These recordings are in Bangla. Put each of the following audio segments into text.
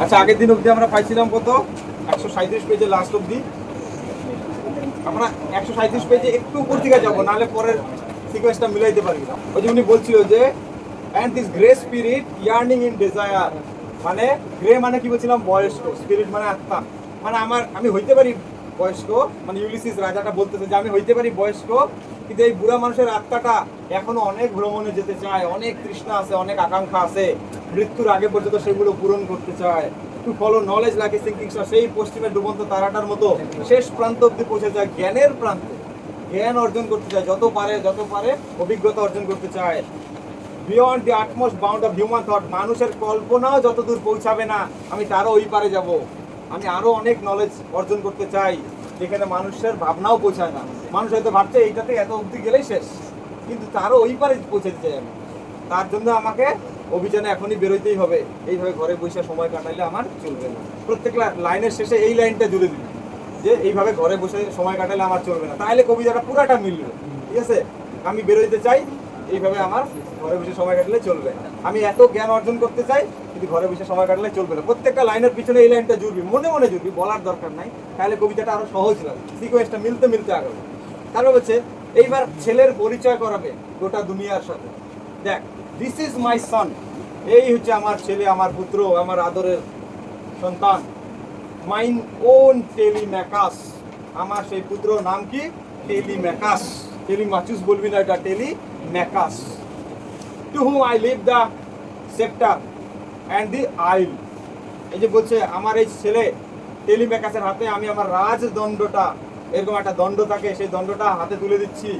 আচ্ছা, আগের দিন অবধি আমরা পাইছিলাম কত? 137 পেজে লাস্ট অবধি। আমরা 137 পেজে একটু উপর দিকে যাবো, নাহলে পরের সিকোয়েন্সটা মিলাইতে পারবি না। ওই যে উনি বলছিল যে and this grey spirit earning in desire, মানে গ্রে মানে কি বলছিলাম, বয়স্ক, স্পিরিট মানে আত্মা, মানে আমি হইতে পারি বয়স্ক, মানে ইউলিসিস রাজাটা বলতেছে যে আমি হইতে পারি বয়স্ক, কিন্তু এই বুড়া মানুষের আত্মাটা এখনো অনেক ভ্রমণে যেতে চায়, অনেক তৃষ্ণা আছে, অনেক আকাঙ্ক্ষা আছে, মৃত্যুর আগে পর্যন্ত সেগুলো পূরণ করতে চায়। To follow knowledge like a sinking star, সেই পশ্চিমের ডুবন্ত তারাটার মতো শেষ প্রান্ত অব্দি পৌঁছে যায়, জ্ঞানের প্রান্তে জ্ঞান অর্জন করতে চায়, যত পারে অভিজ্ঞতা অর্জন করতে চায়। Beyond the utmost bound of human thought, মানুষের কল্পনাও যতদূর পৌঁছাবে না, আমি তারও ওই পারে যাব। আমি আরো অনেক নলেজ অর্জন করতে চাই যেখানে মানুষের ভাবনাও পৌঁছায় না। মানুষ হয়তো ভাবছে এইটাতে এত অবধি গেলেই শেষ, কিন্তু তারও ওই পারে পৌঁছাতে চাই আমি। তার জন্য আমাকে অভিযানে এখনই বেরোতেই হবে। এইভাবে ঘরে বসে সময় কাটাইলে আমার চলবে না। প্রত্যেক লাইনের শেষে এই লাইনটা জুড়ে দিবি যে এইভাবে ঘরে বসে সময় কাটালে আমার চলবে না, তাহলে কবিতাটা পুরাটা মিলবে। ঠিক আছে, আমি বেরোইতে চাই, এইভাবে আমার ঘরে বসে সময় কাটলে চলবে। আমি এত জ্ঞান অর্জন করতে চাই, কিন্তু ঘরে বসে সময় কাটলে চলবে না। প্রত্যেকটা লাইনের পিছনে এই লাইনটা জুড়বি, মনে মনে জুড়বি, বলার দরকার নাই, তাহলে কবিতাটা আরো সহজ লাগে, সিকোয়েন্সটা মিলতে মিলতে আগাবে। তারপর হচ্ছে এইবার ছেলের পরিচয় করাবে গোটা দুনিয়ার সাথে। দেখ, দিস ইজ মাই সন, এই হচ্ছে আমার ছেলে, আমার পুত্র, আমার আদরের সন্তান। মাইন ওন টেলিম্যাকাস, আমার সেই পুত্র নাম কি? টেলিম্যাকাস। টেলিমাচুস বলবি না, এটা Telemachus. To whom I leave the sceptre and the isle, এই যে বলছে আমার এই ছেলে টেলিম্যাকাসের হাতে আমি আমার রাজদণ্ডটা, এরকম একটা দণ্ড থাকে, সেই দণ্ডটা হাতে তুলে দিচ্ছি।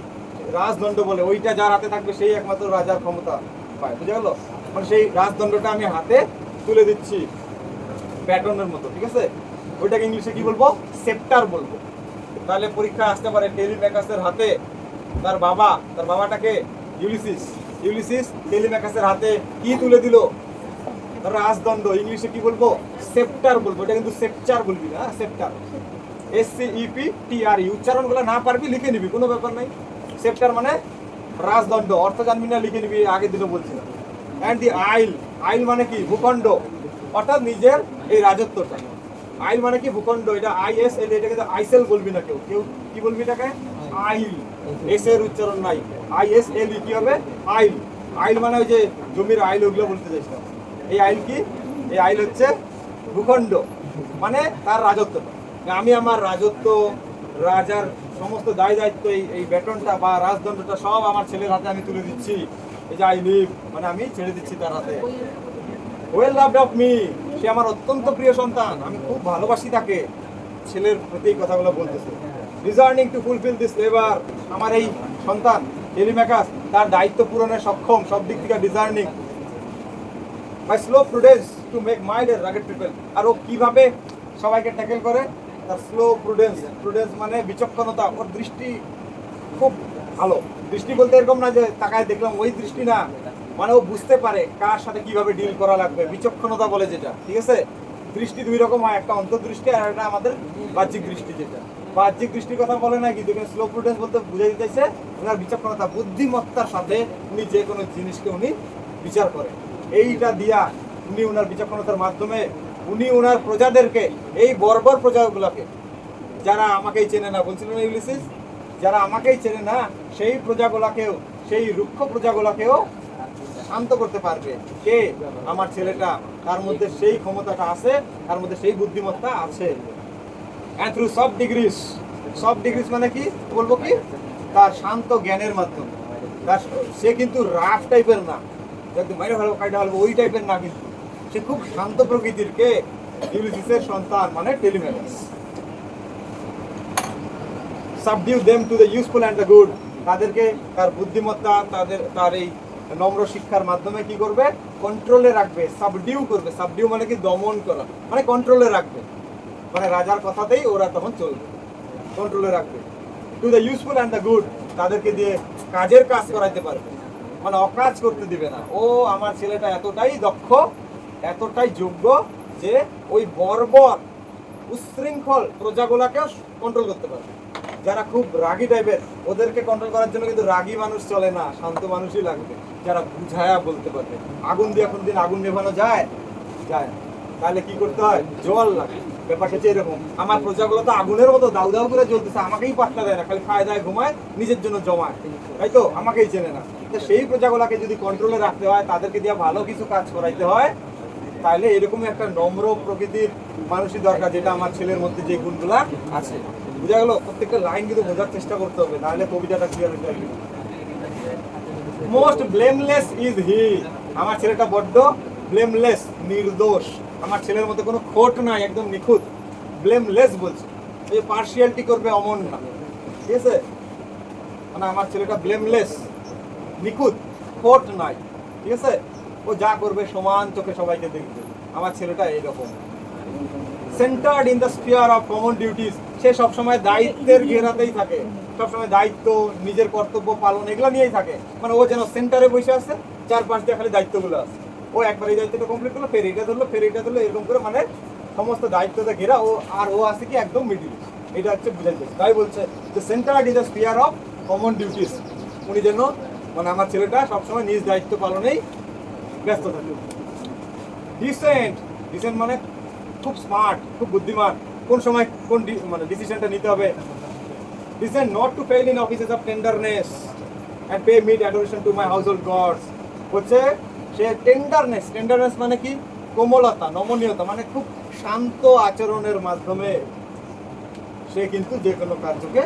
রাজদণ্ড বলে, ওইটা যার হাতে থাকবে সেই একমাত্র রাজার ক্ষমতা পায়, বুঝে গেল? মানে সেই রাজদণ্ডটা আমি হাতে তুলে দিচ্ছি ব্যাটনের মতো, ঠিক আছে? ওইটাকে ইংলিশে কি বলবো? সেপ্টার বলবো। তাহলে পরীক্ষা আসতে পারে, টেলিম্যাকাসের হাতে তার বাবাটাকে ইউলিসিস টেলিম্যাকাসের হাতে কি তুলে দিল? রাজদণ্ড। ইংলিশে কি বলবো? সেপ্টার বলবো। এটা কিন্তু সেপ্টার বলবি না, সেপ্টার, SCEPTR। উচ্চারণগুলো না পারবি লিখে নিবি, কোনো ব্যাপার নাই। সেপ্টার মানে রাজদণ্ড, অর্থ জানবি না, লিখে নিবি, আগের দিনও বলছিলাম। অ্যান্ড দি আইল, আইল মানে কি? ভূখণ্ড, অর্থাৎ নিজের এই রাজত্বটা। আইল মানে কি? ভূখণ্ড। এটা ISL, এটা কিন্তু আইসেল বলবি না, কেউ কি বলবি এটাকে? আইল, এস এর উচ্চারণ নাই, ISL কি হবে? আইল। আইল মানে ওই যে জমির আইল, ওগুলো বলতে চাইছিলাম। এই আইল কি? এই আইল হচ্ছে ভূখণ্ড, মানে তার রাজত্বটা। আমি আমার রাজত্ব, রাজার সমস্ত দায় দায়িত্ব, এই ব্যাটনটা বা রাজদণ্ডটা সব আমার ছেলের হাতে আমি তুলে দিচ্ছি। এই যে আই লিভ মানে আমি ছেড়ে দিচ্ছি তার হাতে। ওয়েল লাভড অফ মি, সে আমার অত্যন্ত প্রিয় সন্তান, আমি খুব ভালোবাসি তাকে। ছেলের প্রতি এই কথাগুলো বলতেছে। রিজার্নিং টু ফুলফিল দিস লেবার, আমার এই সন্তান টেলিম্যাকাস তার দায়িত্ব পূরণে সক্ষম, সব দিক থেকে discerning. By slow prudence to make mild and rugged people, আর ও কিভাবে সবাইকে ট্যাকেল করে? তার স্লো প্রুডেন্স, প্রুডেন্স মানে বিচক্ষণতা। ওর দৃষ্টি খুব ভালো। দৃষ্টি বলতে এরকম না যে তাকায় দেখলাম, ওই দৃষ্টি না, মানে ও বুঝতে পারে কার সাথে কিভাবে ডিল করা লাগবে, বিচক্ষণতা বলে যেটা। ঠিক আছে, দৃষ্টি দুই রকম হয়, একটা অন্তর্দৃষ্টি আর একটা আমাদের বাহ্যিক দৃষ্টি। যেটা বাহ্যিক দৃষ্টির কথা বলে না, কিন্তু স্লো প্রুডেন্স বলতে বুঝাই দিতেছে ওনার বিচক্ষণতা, বুদ্ধিমত্তার সাথে উনি যে কোনো জিনিসকে উনি বিচার করেন। এইটা দিয়া উনি ওনার বিচক্ষণতার মাধ্যমে উনি ওনার প্রজাদেরকে, এই বর্বর প্রজাগুলোকে, যারা আমাকেই চেনে না, বলছিলেন ইউলিসিস, যারা আমাকেই চেনে না সেই প্রজাগুলাকেও, সেই রুক্ষ প্রজাগুলাকেও শান্ত করতে পারবে কে? আমার ছেলেটা। তার মধ্যে সেই ক্ষমতাটা আছে, তার মধ্যে সেই বুদ্ধিমত্তা আছে। অ্যান্ড থ্রু সব ডিগ্রিস মানে কি বলবো? কি তার শান্ত জ্ঞানের মাধ্যমে। সে কিন্তু রাফ টাইপের না, একদম মাইরে ভালো কাইটা ভালো ওই টাইপের না, কিন্তু সে খুব শান্ত প্রকৃতির। কে? ইউলিসিসের সন্তান মানে Telemachus. Subdue them to the useful and the good, তাদেরকে তার বুদ্ধিমত্তা, তার এই নম্র শিক্ষার মাধ্যমে কি করবে? কন্ট্রোলে রাখবে, সাবডিউ করবে। সাবডিউ মানে কি? দমন করা, মানে কন্ট্রোলে রাখবে, মানে রাজার কথাতেই ওরা তখন চলবে, কন্ট্রোলে রাখবে। Two the useful and the good, তাদেরকে দিয়ে কাজের কাজ করাইতে পারবে, মানে অকাজ করতে দিবে না। ও আমার ছেলেটা এতটাই দক্ষ, এতটাই যোগ্য যে ওই বর্বর উচ্ছৃঙ্খল প্রজাগুলাকেও কন্ট্রোল করতে পারবে। যারা খুব রাগী টাইপের, ওদেরকে কন্ট্রোল করার জন্য কিন্তু রাগী মানুষ চলে না, শান্ত মানুষই লাগবে, যারা বুঝায়া বলতে পারবে। আগুন দিয়ে এখন দিন আগুন নেভানো যায়? যায় না। তাহলে কি করতে হয়? জল লাগে। ব্যাপারটা হচ্ছে এরকম, আমার প্রজাগুলো তো আগুনের মতো দাউ দাউ করে জ্বলতেছে, আমাকেই পাত্তা দেয় না, খালি খায় দায় ঘুমায়, নিজের জন্য জমায়, তাই তো? আমাকেই চেনে না। তো সেই প্রজাগুলাকে যদি কন্ট্রোলে রাখতে হয়, তাদেরকে দিয়ে ভালো কিছু কাজ করাইতে হয়, তাহলে এরকমই একটা নম্র প্রকৃতির মানুষই দরকার, যেটা আমার ছেলের মধ্যে যে গুণগুলা আছে। বুঝা গেল? প্রত্যেকটা লাইন কিন্তু বোঝার চেষ্টা করতে হবে, নাহলে কবিতাটা ক্লিয়ার হতে হবে। মোস্ট ব্লেমলেস ইজ হি, আমার ছেলেটা বড্ড ব্লেমলেস, নির্দোষ। আমার ছেলের মধ্যে কোনো খোট নাই, একদম নিখুঁত। ব্লেমলেস বলছে, এই পার্সিয়ালিটি করবে অমন না, ঠিক আছে? মানে আমার ছেলেটা ব্লেমলেস, নিখুঁত, খোট নাই, ঠিক আছে? ও যা করবে সমান চোখে সবাইকে দেখবে। আমার ছেলেটা এইরকম। Centred in the sphere of common duties, সে সবসময় দায়িত্বের ঘেরাতেই থাকে, সবসময় দায়িত্ব, নিজের কর্তব্য পালন এগুলো নিয়েই থাকে। মানে ও যেন সেন্টারে বসে আছে, চারপাশ দিয়ে খালি দায়িত্বগুলো আছে। ও একবার এই দায়িত্বটা কমপ্লিট করলো, ফের এটা ধরলো, ফের এটা ধরলো, এরকম করে মানে সমস্ত দায়িত্বটা ঘেরা ও। আর ও আছে কি একদম মিডিল, এটা হচ্ছে বুঝাইতে। তাই বলছে যে centred in the sphere of common duties, উনি যেন, মানে আমার ছেলেটা সবসময় নিজ দায়িত্ব পালনেই ব্যস্ত থাকে। ডিসেন্ট, ডিসেন্ট মানে খুব স্মার্ট, খুব বুদ্ধিমান, কোন সময় কোন মানে ডিসিশনটা নিতে হবে। Descent not to fall in offices of tenderness and pay meet adoration to my household gods, হচ্ছে সে টেন্ডারনেস, টেন্ডারনেস মানে কি? কোমলতা, নমনীয়তা, মানে খুব শান্ত আচরণের মাধ্যমে সে কিন্তু যে কোনো কার্যকে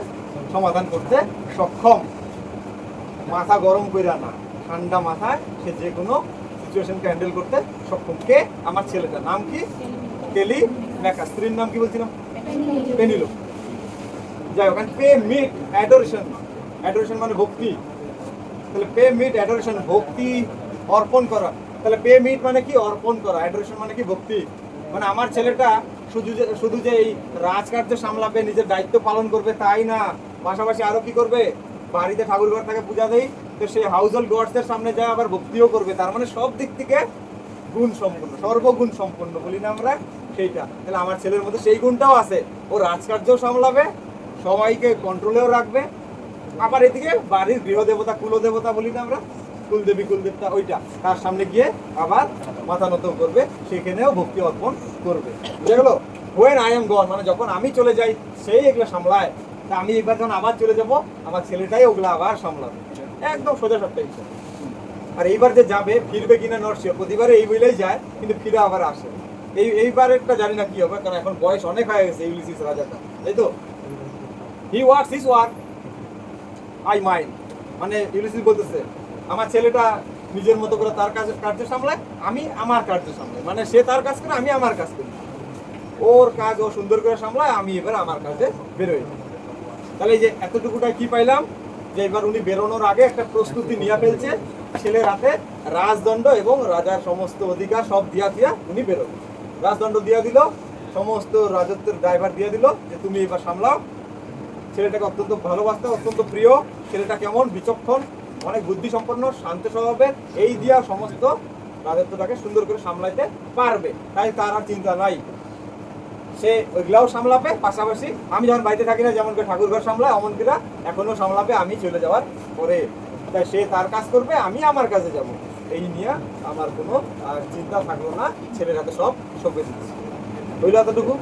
সমাধান করতে সক্ষম। মাথা গরম কইরা না, ঠান্ডা মাথায় সে যে কোনো সিচুয়েশনকে হ্যান্ডেল করতে সক্ষম। কে? আমার ছেলেটার নাম কি? কেলি ম্যাকা। স্ত্রীর নাম কি বলছিলাম? পেনিলো। যাই হোক, পে মিট অ্যাডোরেশন, অ্যাডোরেশন মানে ভক্তি। তাহলে পে মিট অ্যাডোরেশন, ভক্তি অর্পণ করা। তাহলে পে মিট মানে কি? অর্পণ করা। অ্যাডোরেশন মানে কি? ভক্তি। মানে আমার ছেলেটা শুধু যে এই রাজকার্য সামলাবে, নিজের দায়িত্ব পালন করবে তাই না, পাশাপাশি আরো কি করবে? বাড়িতে ঠাকুর ঘর থেকে পূজা দেই, তো সেই হাউস হোল্ড গডসের সামনে যায় আবার ভক্তিও করবে। তার মানে সব দিক থেকে গুণ সম্পন্ন, সর্বগুণ সম্পন্ন বলি না আমরা, সেইটা। তাহলে আমার ছেলের মধ্যে সেই গুণটাও আছে, ও রাজকার্যও সামলাবে, সবাইকে কন্ট্রোলেও রাখবে, আবার এদিকে বাড়ির গৃহদেবতা, কুলদেবতা বলি না আমরা, কুলদেবী কুলদেবতা, ওইটা তার সামনে গিয়ে আবার মাথা নত করবে, সেখানেও ভক্তি অর্পণ করবে। বুঝে গেল? হোয়েন আই এম গন, মানে যখন আমি চলে যাই সেই এগুলো সামলায়, তা আমি এবার যখন আবার চলে যাব, আমার ছেলেটাই ওগুলো আবার সামলাবে। একদম সোজা সাপটা। আর এইবার যে যাবে, ফিরবে কিনা নরসিও, প্রতিবারে এই বইলেই যায়, কিন্তু ফিরে আবার আসে। এইবার একটা জানি না কি হবে, কারণ এখন বয়স অনেক হয়ে গেছে ইউলিসিস রাজাটা, তাই তো? He works his work, I mind, মানে ইউলিসিস বলতেছে আমার ছেলেটা নিজের মতো করে তার কার্য সামলায়, আমি আমার কার্য সামলাই। মানে সে তার কাজ করে, আমি আমার কাজ করি, ওর কাজ ও সুন্দর করে সামলায়, আমি এবার আমার কাজে বেরোই। তাহলে এই যে এতটুকুটাই কি পাইলাম, যে এবার উনি বেরোনোর আগে একটা প্রস্তুতি নিয়ে ফেলছে, ছেলের হাতে রাজদণ্ড এবং রাজার সমস্ত অধিকার সব দিয়া উনি বেরোবে। রাজদণ্ড দিয়া দিল, সমস্ত রাজত্বের ড্রাইভার দিয়ে দিল, যে তুমি এবার সামলাও। ছেলেটাকে অত্যন্ত ভালোবাসতে, অত্যন্ত প্রিয়। ছেলেটা কেমন? বিচক্ষণ, অনেক বুদ্ধি সম্পন্ন, শান্ত স্বভাবের, এই দিয়া সমস্ত রাজত্বটাকে সুন্দর করে সামলাইতে পারবে। তাই তার আর চিন্তা নাই, সে ওইগুলাও সামলাবে। পাশাপাশি আমি যখন বাড়িতে থাকি না, যেমন করে ঠাকুর ঘর সামলায়, অমন কিনা এখনো সামলাবে আমি চলে যাওয়ার পরে। তাই সে তার কাজ করবে, আমি আমার কাজে যাব, এই নিয়ে আমার কোনো চিন্তা থাকলো না। ছেলের হাতে সব সঁপে দিচ্ছি। হইল এতটুকু।